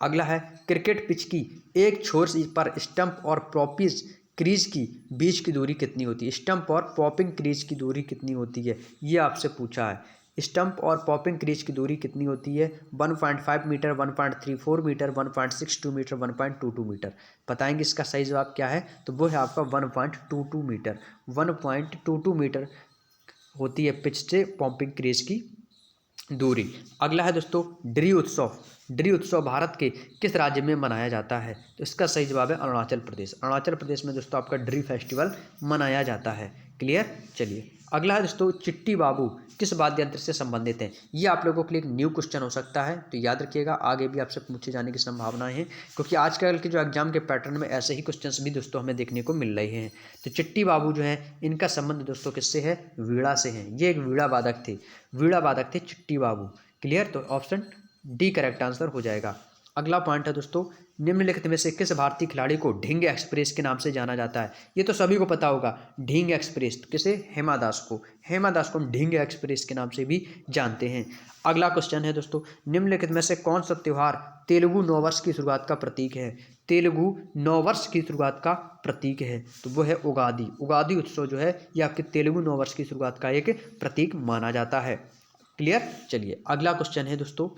अगला है, क्रिकेट पिच की एक छोर पर स्टंप और पॉपिंग क्रीज की बीच की दूरी कितनी होती है। स्टंप और पॉपिंग क्रीज की दूरी कितनी होती है, ये आपसे पूछा है। स्टंप और पॉपिंग क्रीज की दूरी कितनी होती है, 1.5 मीटर, 1.34 मीटर, 1.62 मीटर, 1.22 मीटर। बताएंगे इसका सही जवाब क्या है, तो वो है आपका 1.22 मीटर। 1.22 मीटर होती है पिच से पॉपिंग क्रीज की दूरी। अगला है दोस्तों, ड्री उत्सव। ड्री उत्सव भारत के किस राज्य में मनाया जाता है, तो इसका सही जवाब है अरुणाचल प्रदेश। अरुणाचल प्रदेश में दोस्तों आपका ड्री फेस्टिवल मनाया जाता है। क्लियर। चलिए अगला है दोस्तों, चिट्टी बाबू किस वाद्य यंत्र से संबंधित हैं। ये आप लोगों के लिए एक न्यू क्वेश्चन हो सकता है, तो याद रखिएगा आगे भी आपसे पूछे जाने की संभावनाएं हैं, क्योंकि आजकल के जो एग्जाम के पैटर्न में ऐसे ही क्वेश्चंस भी दोस्तों हमें देखने को मिल रहे हैं। तो चिट्टी बाबू जो है इनका संबंध दोस्तों किससे है, वीणा से है। ये एक वीणा वादक थे, वीणा वादक थे चिट्टी बाबू। क्लियर। तो ऑप्शन डी करेक्ट आंसर हो जाएगा। अगला पॉइंट है दोस्तों, निम्नलिखित में से किस भारतीय खिलाड़ी को ढींग एक्सप्रेस के नाम से जाना जाता है। ये तो सभी को पता होगा, ढींग एक्सप्रेस। तो किसे, हेमा दास को। हेमा दास को हम ढींग एक्सप्रेस के नाम से भी जानते हैं। अगला क्वेश्चन है दोस्तों, निम्नलिखित में से कौन सा त्यौहार तेलुगु नववर्ष की शुरुआत का प्रतीक है। तेलुगु नववर्ष की शुरुआत का प्रतीक है, तो वो है उगादि। उगादि उत्सव जो है ये आपके तेलुगु नववर्ष की शुरुआत का एक प्रतीक माना जाता है। क्लियर। चलिए अगला क्वेश्चन है दोस्तों,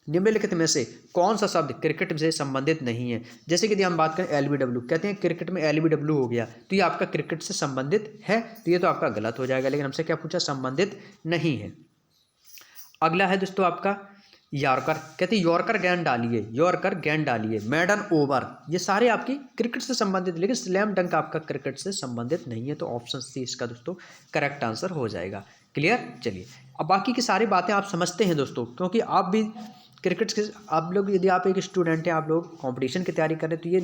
निम्नलिखित में से कौन सा शब्द क्रिकेट से संबंधित नहीं है। जैसे कि यदि हम बात करें LBW, कहते हैं क्रिकेट में LBW हो गया तो ये आपका क्रिकेट से संबंधित है, तो ये तो आपका गलत हो जाएगा। लेकिन हमसे क्या पूछा, संबंधित नहीं है। अगला है दोस्तों आपका, यॉर्कर, कहते हैं यॉर्कर गेंद डालिए, यॉर्कर गेंद डालिए, मैडन ओवर, ये सारे आपकी क्रिकेट से संबंधित, लेकिन स्लैम डंक आपका क्रिकेट से संबंधित नहीं है, तो ऑप्शन सी इसका दोस्तों करेक्ट आंसर हो जाएगा। क्लियर। चलिए अब बाकी की सारी बातें आप समझते हैं दोस्तों, क्योंकि आप भी क्रिकेट के, आप लोग यदि आप एक स्टूडेंट हैं, आप लोग कंपटीशन की तैयारी करें, तो ये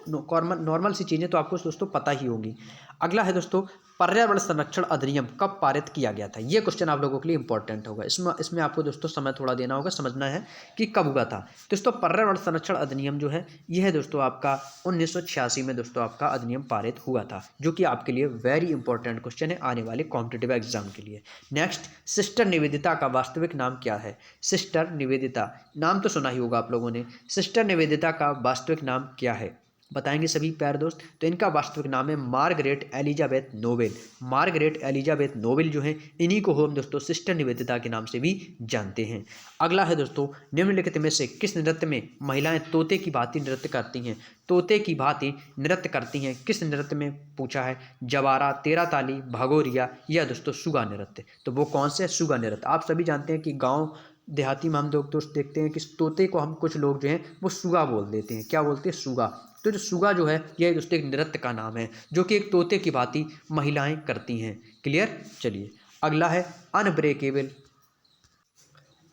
नॉर्मल सी चीज़ें तो आपको दोस्तों पता ही होंगी। अगला है दोस्तों, पर्यावरण संरक्षण अधिनियम कब पारित किया गया था? ये क्वेश्चन आप लोगों के लिए इंपॉर्टेंट होगा। इसमें आपको दोस्तों समय थोड़ा देना होगा, समझना है कि कब हुआ था। दोस्तों पर्यावरण संरक्षण अधिनियम जो है, यह है दोस्तों आपका 1986 में दोस्तों आपका अधिनियम पारित हुआ था, जो कि आपके लिए वेरी इंपॉर्टेंट क्वेश्चन है आने वाले कॉम्पिटिटिव एग्जाम के लिए। नेक्स्ट, सिस्टर निवेदिता का वास्तविक नाम क्या है? सिस्टर निवेदिता, नाम तो सुना ही होगा आप लोगों ने। सिस्टर निवेदिता का वास्तविक नाम क्या है? बताएंगे सभी प्यारे दोस्त। तो इनका वास्तविक नाम है Margaret Elizabeth Nobel. Margaret Elizabeth Nobel जो है, इन्हीं को हम दोस्तों सिस्टर निवेदिता के नाम से भी जानते हैं। अगला है दोस्तों, निम्नलिखित में से किस नृत्य में महिलाएं तोते की भांति नृत्य करती हैं? तोते की भांति नृत्य करती हैं, किस नृत्य में पूछा है? जवारा, तेरा ताली, भगोरिया या दोस्तों सुगा नृत्य। तो वो कौन से? सुगा नृत्य। आप सभी जानते हैं कि गाँव देहाती में हम लोग दोस्त देखते हैं कि तोते को हम कुछ लोग जो हैं वो सुगा बोल देते हैं। क्या बोलते हैं? सुगा। तो जो सुगा जो है, यह दोस्तों एक नृत्य का नाम है, जो कि एक तोते की भांति महिलाएं करती हैं। क्लियर। चलिए अगला है, अनब्रेकेबल।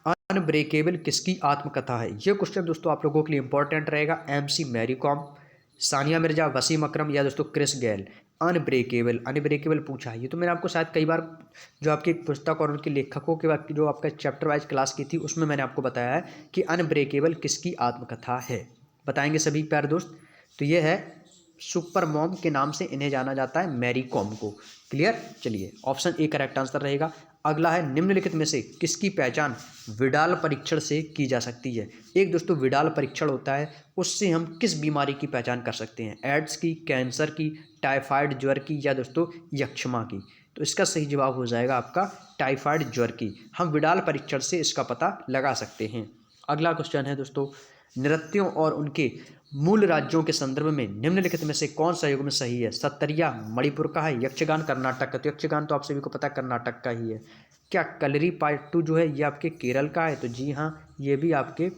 अनब्रेकेबल किसकी आत्मकथा है? यह क्वेश्चन दोस्तों आप लोगों के लिए इंपॉर्टेंट रहेगा। MC मैरी कॉम, सानिया मिर्जा, वसीम अकरम या दोस्तों क्रिस गेल। अनब्रेकेबल, अनब्रेकेबल पूछा है। ये तो मैंने आपको शायद कई बार जो आपकी पुस्तक और उनके लेखकों के जो आपका चैप्टर वाइज क्लास की थी, उसमें मैंने आपको बताया है कि अनब्रेकेबल किसकी आत्मकथा है। बताएंगे सभी प्यारे दोस्त। तो ये है सुपर मॉम के नाम से इन्हें जाना जाता है, मैरी कॉम को। क्लियर। चलिए ऑप्शन ए करेक्ट आंसर रहेगा। अगला है, निम्नलिखित में से किसकी पहचान विडाल परीक्षण से की जा सकती है? एक दोस्तों विडाल परीक्षण होता है, उससे हम किस बीमारी की पहचान कर सकते हैं? एड्स की, कैंसर की, टाइफाइड ज्वर की या दोस्तों यक्षमा की। तो इसका सही जवाब हो जाएगा आपका टाइफाइड ज्वर की। हम विडाल परीक्षण से इसका पता लगा सकते हैं। अगला क्वेश्चन है दोस्तों, नृत्यों और उनके मूल राज्यों के संदर्भ में निम्नलिखित में से कौन सा युग्म सही है? सत्तरिया मणिपुर का है, यक्षगान कर्नाटक का। तो यक्षगान तो आप सभी को पता है कर्नाटक का ही है। क्या कलरी पाट्टू जो है ये आपके केरल का है? तो जी हाँ, ये भी आपके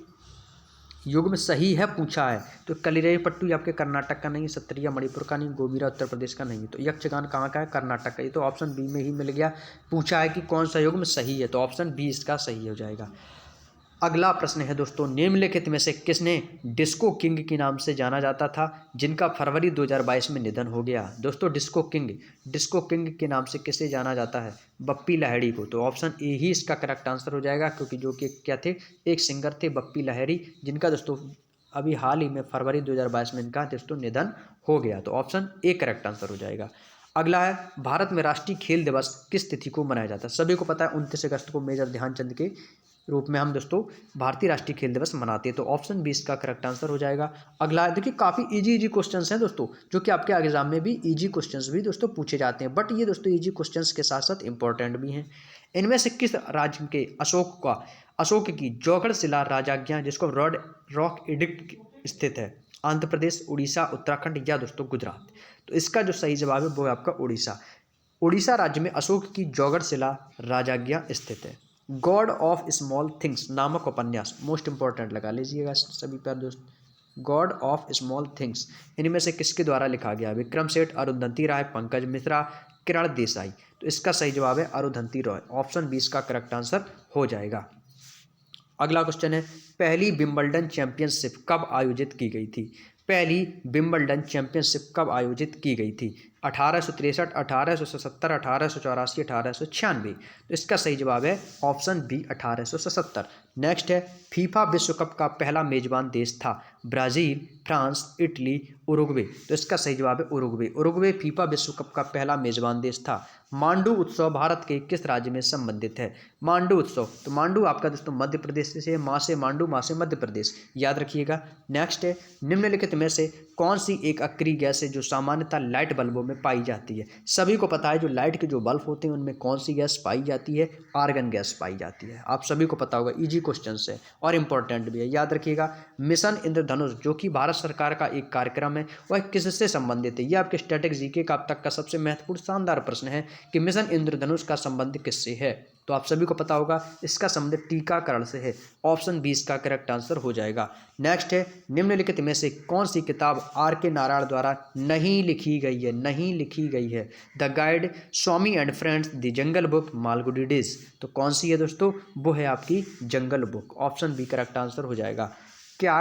युग्म सही है पूछा है। तो कलरी पट्टू ये आपके कर्नाटक का नहीं है, सत्तरिया मणिपुर का नहीं, गोबीरा उत्तर प्रदेश का नहीं है। तो यक्षगान कहाँ का है? कर्नाटक का। ये तो ऑप्शन बी में ही मिल गया। पूछा है कि कौन सा युग्म सही है, तो ऑप्शन बी इसका सही हो जाएगा। अगला प्रश्न है दोस्तों, निम्नलिखित में से किसने डिस्को किंग के नाम से जाना जाता था, जिनका फरवरी 2022 में निधन हो गया? दोस्तों डिस्को किंग के नाम से किसे जाना जाता है? बप्पी लाहिड़ी को। तो ऑप्शन ए ही इसका करेक्ट आंसर हो जाएगा, क्योंकि जो कि क्या थे, एक सिंगर थे बप्पी लाहिड़ी, जिनका दोस्तों अभी हाल ही में फरवरी 2022 में इनका दोस्तों निधन हो गया। तो ऑप्शन ए करेक्ट आंसर हो जाएगा। अगला है, भारत में राष्ट्रीय खेल दिवस किस तिथि को मनाया जाता है? सभी को पता है 29 अगस्त को मेजर ध्यानचंद के रूप में हम दोस्तों भारतीय राष्ट्रीय खेल दिवस मनाते हैं। तो ऑप्शन 20 का करेक्ट आंसर हो जाएगा। अगला है, देखिए काफ़ी इजी क्वेश्चंस हैं दोस्तों, जो कि आपके एग्जाम में भी इजी क्वेश्चंस भी दोस्तों पूछे जाते हैं, बट ये दोस्तों इजी क्वेश्चंस के साथ साथ इंपॉर्टेंट भी हैं। इनमें से किस राज्य के अशोक की जौगढ़ शिला राजाज्ञा, जिसको रॉक एडिक्ट स्थित है? आंध्र प्रदेश, उड़ीसा, उत्तराखंड या दोस्तों गुजरात। तो इसका जो सही जवाब है वो है आपका उड़ीसा। उड़ीसा राज्य में अशोक की जौगढ़ शिला राजाज्ञा स्थित है। गॉड ऑफ स्मॉल थिंग्स नामक उपन्यास, मोस्ट इंपॉर्टेंट लगा लीजिएगा सभी प्यारे दोस्त। गॉड ऑफ स्मॉल थिंग्स इनमें से किसके द्वारा लिखा गया? विक्रम सेठ, अरुंधति राय, पंकज मिश्रा, किरण देसाई। तो इसका सही जवाब है अरुंधति रॉय। ऑप्शन 20 का करेक्ट आंसर हो जाएगा। अगला क्वेश्चन है, पहली विंबलडन चैंपियनशिप कब आयोजित की गई थी? पहली विंबलडन चैंपियनशिप कब आयोजित की गई थी? 1863, 1877, 1884, 1896। तो इसका सही जवाब है ऑप्शन बी 1877। नेक्स्ट है, फीफा विश्व कप का पहला मेजबान देश था? Brazil, France, Italy, Uruguay. तो इसका सही जवाब है उरुग्वे। उरुग्वे फीफा विश्व कप का पहला मेजबान देश था। मांडू उत्सव भारत के किस राज्य में संबंधित है? मांडू उत्सव, तो मांडू आपका दोस्तों मध्य प्रदेश से, माँ से मांडू, माँ से मध्य प्रदेश, याद रखिएगा। नेक्स्ट है, निम्नलिखित में से कौन सी एक अक्रिय गैस है जो सामान्यतः लाइट बल्बों में पाई जाती है? सभी को पता है जो लाइट के जो बल्ब होते हैं उनमें कौन सी गैस पाई जाती है? आर्गन गैस पाई जाती है। आप सभी को पता होगा, इजी क्वेश्चन है और इंपॉर्टेंट भी है, याद रखिएगा। मिशन इंद्रधनुष जो कि भारत सरकार का एक कार्यक्रम है, वह किससे संबंधित है? यह आपके स्टैटिक जीके का अब तक का सबसे महत्वपूर्ण शानदार प्रश्न है कि मिशन इंद्रधनुष का संबंध किससे है? तो आप सभी को पता होगा इसका संबंध टीकाकरण से है। ऑप्शन 20 का करेक्ट आंसर हो जाएगा। नेक्स्ट है, निम्नलिखित में से कौन सी किताब R.K. नारायण द्वारा नहीं लिखी गई है? नहीं लिखी गई है। The guide, Swami and friends, the jungle book, Malgudi days. तो कौन सी है दोस्तों? वो है आपकी jungle book. Option B correct answer हो जाएगा। क्या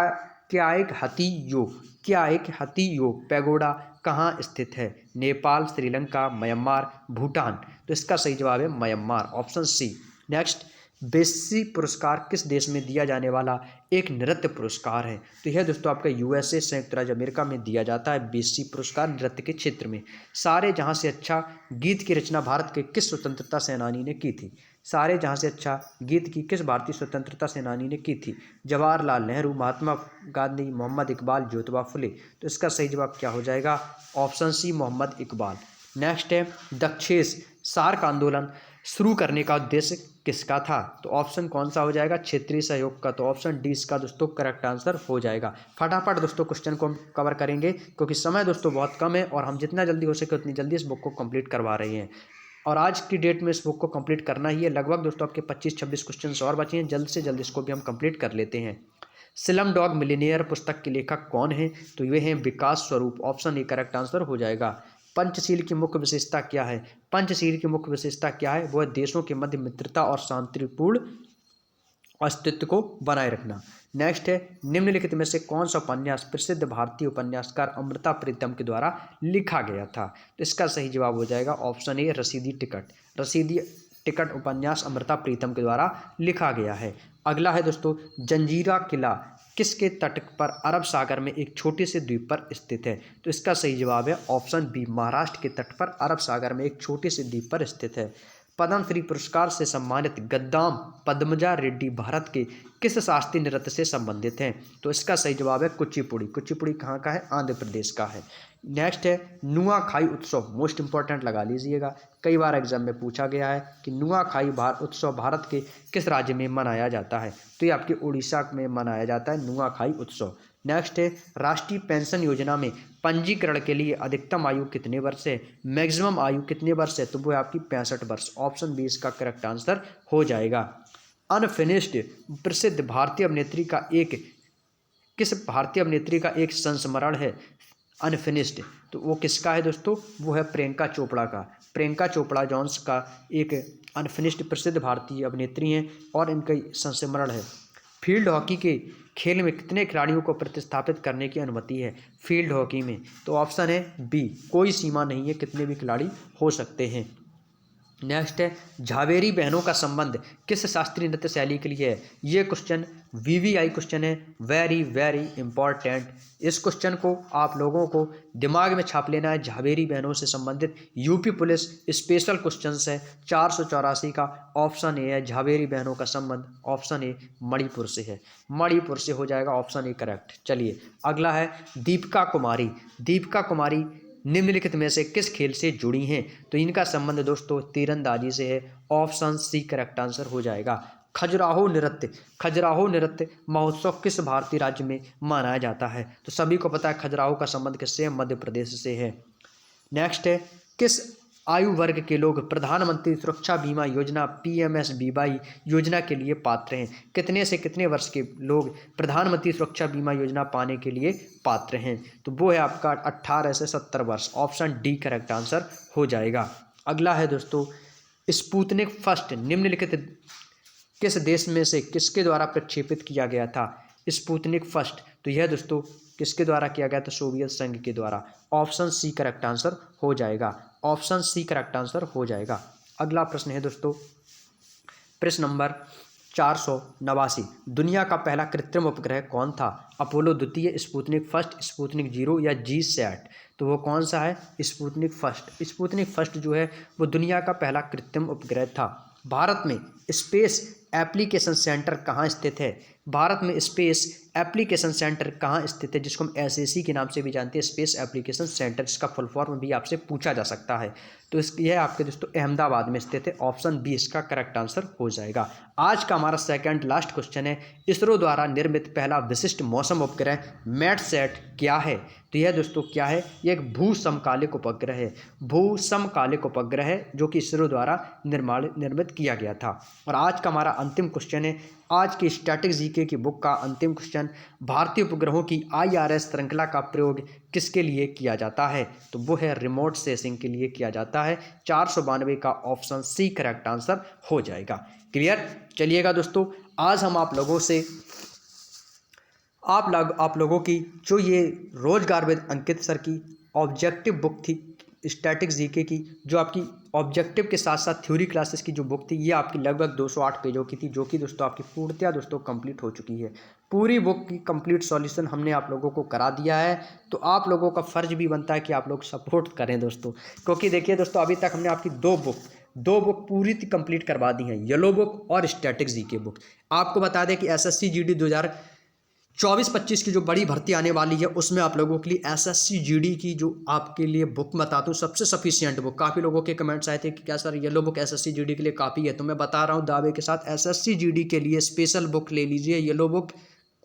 क्या एक हाथी योग, क्या एक हाथी योग पैगोडा कहाँ स्थित है? नेपाल, श्रीलंका, म्यांमार, भूटान। तो इसका सही जवाब है Myanmar. Option C. Next, Bessie पुरस्कार किस देश में दिया जाने वाला एक नृत्य पुरस्कार है? तो यह दोस्तों आपका USA, संयुक्त राज्य अमेरिका में दिया जाता है बेस्सी पुरस्कार नृत्य के क्षेत्र में। सारे जहां से अच्छा गीत की रचना भारत के किस स्वतंत्रता सेनानी ने की थी? सारे जहां से अच्छा गीत की किस भारतीय स्वतंत्रता सेनानी ने की थी? जवाहरलाल नेहरू, महात्मा गांधी, मोहम्मद इकबाल, ज्योतिबा फुले। तो इसका सही जवाब क्या हो जाएगा? Option C, Mohammad Iqbal. Next है, दक्षेस सार्क आंदोलन शुरू करने का उद्देश्य किसका था? तो ऑप्शन कौन सा हो जाएगा? क्षेत्रीय सहयोग का। तो ऑप्शन डी इसका दोस्तों करेक्ट आंसर हो जाएगा। फटाफट दोस्तों क्वेश्चन को हम कवर करेंगे क्योंकि समय दोस्तों बहुत कम है और हम जितना जल्दी हो सके उतनी जल्दी इस बुक को कंप्लीट करवा रहे हैं और आज की डेट में इस बुक को कंप्लीट करना ही है। लगभग दोस्तों आपके 25-26 क्वेश्चन और बचे हैं, जल्द से जल्द इसको भी हम कंप्लीट कर लेते हैं। स्लम डॉग मिलियनेयर पुस्तक के लेखक कौन है? तो ये हैं विकास स्वरूप। ऑप्शन ए करेक्ट आंसर हो जाएगा। पंचशील की मुख्य विशेषता क्या है? पंचशील की मुख्य विशेषता क्या है? वह देशों के मध्य मित्रता और शांतिपूर्ण अस्तित्व को बनाए रखना। नेक्स्ट है, निम्नलिखित में से कौन सा उपन्यास प्रसिद्ध भारतीय उपन्यासकार अमृता प्रीतम के द्वारा लिखा गया था? तो इसका सही जवाब हो जाएगा ऑप्शन ए, रसीदी टिकट। रसीदी टिकट उपन्यास अमृता प्रीतम के द्वारा लिखा गया है। अगला है दोस्तों, जंजीरा किला किसके तट पर अरब सागर में एक छोटे से द्वीप पर स्थित है? तो इसका सही जवाब है ऑप्शन बी, महाराष्ट्र के तट पर अरब सागर में एक छोटे से द्वीप पर स्थित है। पद्मश्री पुरस्कार से सम्मानित गद्दाम पद्मजा रेड्डी भारत के किस शास्त्रीय नृत्य से संबंधित हैं? तो इसका सही जवाब है कुचिपुड़ी। कुचिपुड़ी कहाँ का है? आंध्र प्रदेश का है। नेक्स्ट है, नुआखाई उत्सव, मोस्ट इंपॉर्टेंट लगा लीजिएगा, कई बार एग्जाम में पूछा गया है कि नुआखाई उत्सव भारत के किस राज्य में मनाया जाता है? तो ये आपके उड़ीसा में मनाया जाता है नुआखाई उत्सव। नेक्स्ट है, राष्ट्रीय पेंशन योजना में पंजीकरण के लिए अधिकतम आयु कितने वर्ष है? मैक्सिमम आयु कितने वर्ष है? तो वो है आपकी 65 वर्ष। ऑप्शन बी इसका करेक्ट आंसर हो जाएगा। अनफिनिश्ड प्रसिद्ध भारतीय अभिनेत्री का एक किस भारतीय अभिनेत्री का एक संस्मरण है? अनफिनिश्ड, तो वो किसका है दोस्तों? वो है प्रियंका चोपड़ा का। प्रियंका चोपड़ा जॉन्स का एक अनफिनिश्ड प्रसिद्ध भारतीय अभिनेत्री हैं और इनका संस्मरण है। फील्ड हॉकी के खेल में कितने खिलाड़ियों को प्रतिस्थापित करने की अनुमति है फील्ड हॉकी में? तो ऑप्शन है बी, कोई सीमा नहीं है, कितने भी खिलाड़ी हो सकते हैं। नेक्स्ट है, झावेरी बहनों का संबंध किस शास्त्रीय नृत्य शैली के लिए है? ये क्वेश्चन VVI क्वेश्चन है, वेरी वेरी इंपॉर्टेंट। इस क्वेश्चन को आप लोगों को दिमाग में छाप लेना है। झावेरी बहनों से संबंधित यूपी पुलिस स्पेशल क्वेश्चन है 484 का। ऑप्शन ए है झावेरी बहनों का संबंध, ऑप्शन ए मणिपुर से है। मणिपुर से हो जाएगा ऑप्शन ए करेक्ट। चलिए अगला है, दीपिका कुमारी। दीपिका कुमारी निम्नलिखित में से किस खेल से जुड़ी हैं? तो इनका संबंध दोस्तों तीरंदाजी से है। ऑप्शन सी करेक्ट आंसर हो जाएगा। खजुराहो नृत्य महोत्सव किस भारतीय राज्य में मनाया जाता है? तो सभी को पता है खजुराहो का संबंध किससे है? मध्य प्रदेश से है। नेक्स्ट है, किस आयु वर्ग के लोग प्रधानमंत्री सुरक्षा बीमा योजना PMSBY योजना के लिए पात्र हैं? कितने से कितने वर्ष के लोग प्रधानमंत्री सुरक्षा बीमा योजना पाने के लिए पात्र हैं? तो वो है आपका 18 से 70 वर्ष। ऑप्शन डी करेक्ट आंसर हो जाएगा। अगला है दोस्तों, स्पुतनिक फर्स्ट निम्नलिखित किस देश में से किसके द्वारा प्रक्षेपित किया गया था? स्पुतनिक फर्स्ट, तो यह दोस्तों किसके द्वारा किया गया था? सोवियत संघ के द्वारा। ऑप्शन सी करेक्ट आंसर हो जाएगा। ऑप्शन सी करेक्ट आंसर हो जाएगा। अगला प्रश्न है दोस्तों, प्रश्न नंबर 489। दुनिया का पहला कृत्रिम उपग्रह कौन था? अपोलो द्वितीय, स्पुतनिक फर्स्ट, स्पुतनिक 0 या GSAT? तो वो कौन सा है? Sputnik first. स्पुतनिक फर्स्ट जो है वो दुनिया का पहला कृत्रिम उपग्रह था। भारत में स्पेस एप्लीकेशन सेंटर कहाँ स्थित है? भारत में स्पेस एप्लीकेशन सेंटर कहाँ स्थित है, जिसको हम SAC के नाम से भी जानते हैं, स्पेस एप्लीकेशन सेंटर, जिसका फुल फॉर्म भी आपसे पूछा जा सकता है। तो यह आपके दोस्तों अहमदाबाद में स्थित है। ऑप्शन बी इसका करेक्ट आंसर हो जाएगा। आज का हमारा सेकंड लास्ट क्वेश्चन है, इसरो द्वारा निर्मित पहला विशिष्ट मौसम उपग्रह मैटसैट क्या है। तो यह दोस्तों क्या है, यह एक भू समकालिक उपग्रह है। भू समकालिक उपग्रह है जो कि इसरो द्वारा निर्मित किया गया था। और आज का हमारा अंतिम क्वेश्चन है, आज की स्टैटिक जीके की बुक का अंतिम क्वेश्चन, भारतीय उपग्रहों की IRS श्रृंखला का प्रयोग किसके लिए किया जाता है। तो वो है रिमोट सेंसिंग के लिए किया जाता है। 492 का ऑप्शन सी करेक्ट आंसर हो जाएगा। क्लियर। चलिएगा दोस्तों, आज हम आप लोगों से आप लोगों की जो ये रोजगार विद अंकित सर की ऑब्जेक्टिव बुक थी स्टैटिक जीके की, जो आपकी ऑब्जेक्टिव के साथ साथ थ्योरी क्लासेस की जो बुक थी, ये आपकी लगभग 208 पेजों की थी, जो कि दोस्तों आपकी पूर्णतया दोस्तों कंप्लीट हो चुकी है। पूरी बुक की कंप्लीट सॉल्यूशन हमने आप लोगों को करा दिया है। तो आप लोगों का फ़र्ज भी बनता है कि आप लोग सपोर्ट करें दोस्तों, क्योंकि देखिए दोस्तों, अभी तक हमने आपकी दो बुक पूरी कंप्लीट करवा दी हैं, येलो बुक और स्टैटिक जीके बुक। आपको बता दें कि SSC GD 2024-25 की जो बड़ी भर्ती आने वाली है, उसमें आप लोगों के लिए SSC GD की जो आपके लिए बुक बताता हूँ, सबसे सफिशिएंट बुक। काफ़ी लोगों के कमेंट्स आए थे कि क्या sir yellow book SSC GD के लिए काफ़ी है, तो मैं बता रहा हूँ दावे के साथ, SSC GD के लिए स्पेशल बुक ले लीजिए। येलो बुक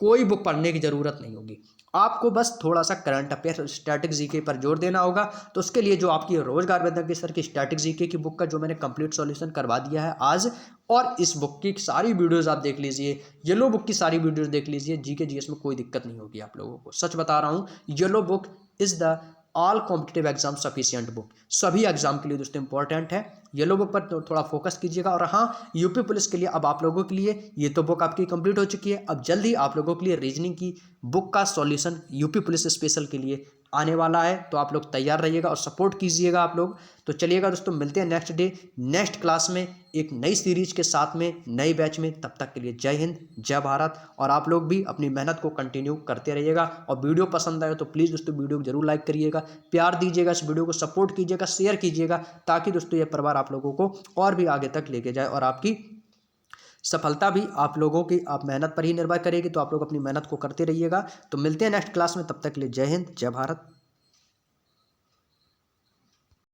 कोई बुक पढ़ने की ज़रूरत नहीं होगी, आपको बस थोड़ा सा करंट अफेयर स्टैटिक जीके पर जोर देना होगा। तो उसके लिए जो आपकी रोजगार विद सर की स्टैटिक जीके की बुक का जो मैंने कंप्लीट सॉल्यूशन करवा दिया है आज, और इस बुक की सारी वीडियोस आप देख लीजिए, येलो बुक की सारी वीडियोस देख लीजिए। जीके जीएस में कोई दिक्कत नहीं होगी आप लोगों को, सच बता रहा हूँ। Yellow book is the all competitive exam sufficient book, सभी एग्जाम के लिए दोस्तों इंपॉर्टेंट है। येलो बुक पर तो थोड़ा फोकस कीजिएगा। और हाँ, यूपी पुलिस के लिए अब आप लोगों के लिए ये तो बुक आपकी कंप्लीट हो चुकी है, अब जल्दी आप लोगों के लिए रीजनिंग की बुक का सॉल्यूशन यूपी पुलिस स्पेशल के लिए आने वाला है। तो आप लोग तैयार रहिएगा और सपोर्ट कीजिएगा आप लोग। तो चलिएगा दोस्तों, मिलते हैं नेक्स्ट डे नेक्स्ट क्लास में एक नई सीरीज के साथ में, नई बैच में। तब तक के लिए जय हिंद, जय भारत। और आप लोग भी अपनी मेहनत को कंटिन्यू करते रहिएगा। और वीडियो पसंद आए तो प्लीज़ दोस्तों वीडियो को जरूर लाइक करिएगा, प्यार दीजिएगा, इस वीडियो को सपोर्ट कीजिएगा, शेयर कीजिएगा, ताकि दोस्तों ये परिवार आप लोगों को और भी आगे तक लेके जाए। और आपकी सफलता भी आप लोगों की आप मेहनत पर ही निर्भर करेगी। तो आप लोग अपनी मेहनत को करते रहिएगा। तो मिलते हैं नेक्स्ट क्लास में, तब तक के लिए जय हिंद, जय भारत।